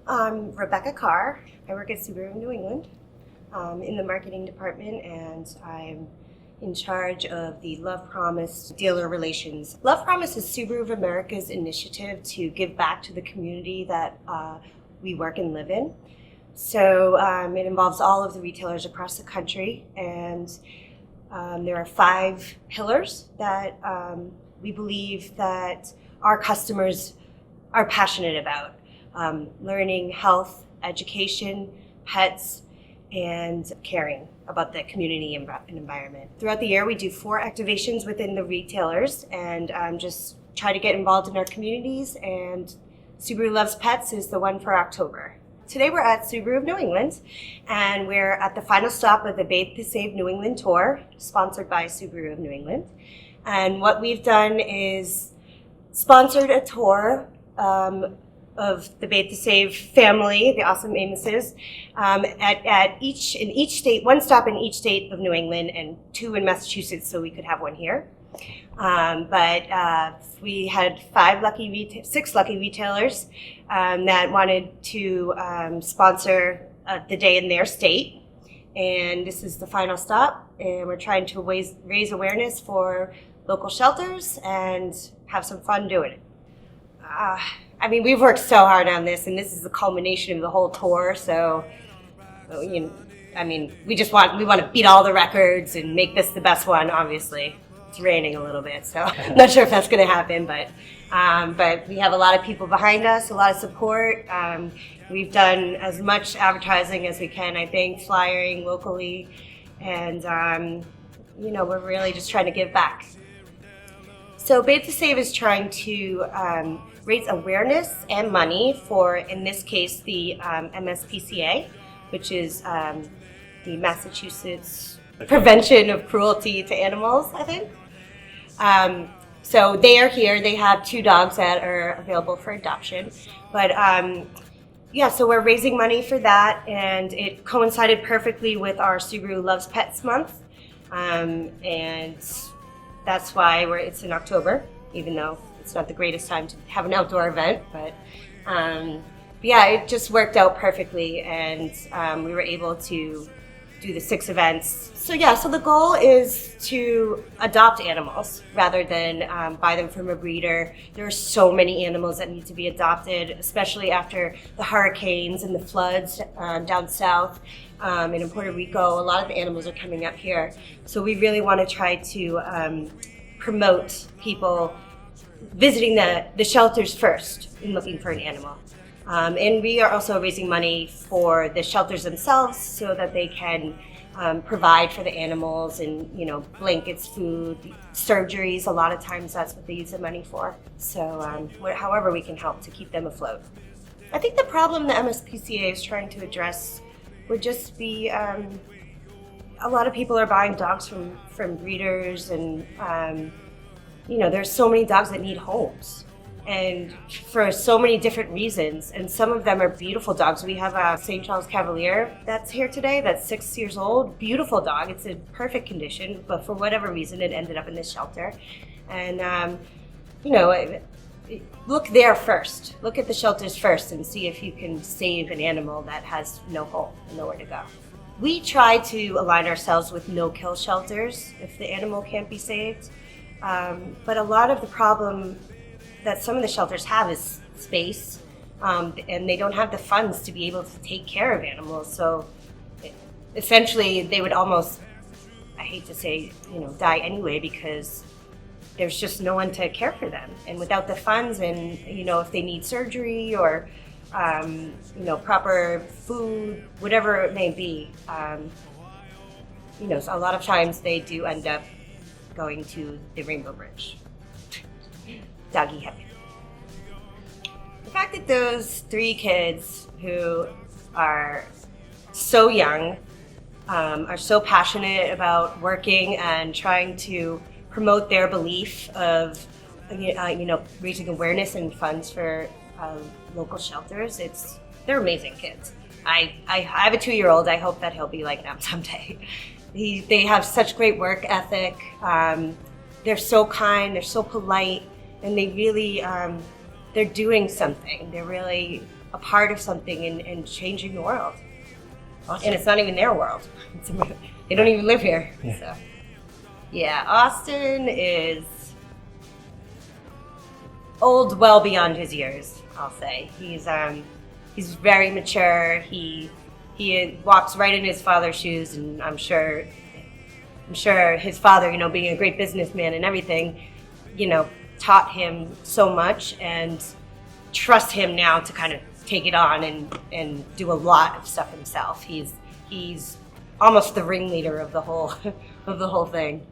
I'm Rebecca Carr. I work at Subaru of New England in the marketing department, and I'm in charge of the Love Promise dealer relations. Love Promise is Subaru of America's initiative to give back to the community that we work and live in. So it involves all of the retailers across the country, and there are 5 pillars that we believe that our customers are passionate about. Learning, health, education, pets, and caring about the community and environment. Throughout the year, we do 4 activations within the retailers and just try to get involved in our communities, and Subaru Loves Pets is the one for October. Today we're at Subaru of New England, and we're at the final stop of the Bathe To Save New England tour, sponsored by Subaru of New England. And what we've done is sponsored a tour of the Bathe To Save family, the awesome Amoses, in each state, 1 stop in each state of New England and 2 in Massachusetts, so we could have 1 here. But we had 6 lucky retailers that wanted to sponsor the day in their state, and this is the final stop. And we're trying to raise awareness for local shelters and have some fun doing it. I mean, we've worked so hard on this, and this is the culmination of the whole tour. So, we want to beat all the records and make this the best one. Obviously, it's raining a little bit, so I'm not sure if that's going to happen. But we have a lot of people behind us, a lot of support. We've done as much advertising as we can, I think, flyering locally, and we're really just trying to give back. So Bathe To Save is trying to raise awareness and money for, in this case, the MSPCA, which is the Massachusetts Prevention of Cruelty to Animals, I think. So they are here. They have 2 dogs that are available for adoption. But so we're raising money for that, and it coincided perfectly with our Subaru Loves Pets month. And that's why it's in October, even though it's not the greatest time to have an outdoor event. But it just worked out perfectly, and we were able to do the 6 events. So the goal is to adopt animals rather than buy them from a breeder. There are so many animals that need to be adopted, especially after the hurricanes and the floods down south. And in Puerto Rico, a lot of the animals are coming up here. So we really want to try to promote people visiting the shelters first and looking for an animal. And we are also raising money for the shelters themselves so that they can provide for the animals and, blankets, food, surgeries. A lot of times that's what they use the money for. So however we can help to keep them afloat. I think the problem the MSPCA is trying to address would just be a lot of people are buying dogs from breeders, and there's so many dogs that need homes, and for so many different reasons, and some of them are beautiful dogs. We have a St. Charles Cavalier that's here today that's 6 years old, beautiful dog. It's in perfect condition, but for whatever reason it ended up in this shelter. And look there first. Look at the shelters first and see if you can save an animal that has no home and nowhere to go. We try to align ourselves with no-kill shelters if the animal can't be saved. But a lot of the problem that some of the shelters have is space, and they don't have the funds to be able to take care of animals. So essentially they would almost, I hate to say, die anyway, because there's just no one to care for them. And without the funds, and if they need surgery or proper food, whatever it may be, so a lot of times they do end up going to the Rainbow Bridge. Doggy heaven. The fact that those 3 kids who are so young, are so passionate about working and trying to promote their belief of, raising awareness and funds for local shelters. They're amazing kids. I have a 2-year-old. I hope that he'll be like them someday. They have such great work ethic. They're so kind. They're so polite, and they really they're doing something. They're really a part of something and changing the world. Awesome. And it's not even their world. They don't even live here. Yeah. So. Yeah, Austin is old well beyond his years, I'll say. He's very mature. He walks right in his father's shoes, and I'm sure his father, being a great businessman and everything, taught him so much and trust him now to kind of take it on and do a lot of stuff himself. He's almost the ringleader of the whole thing.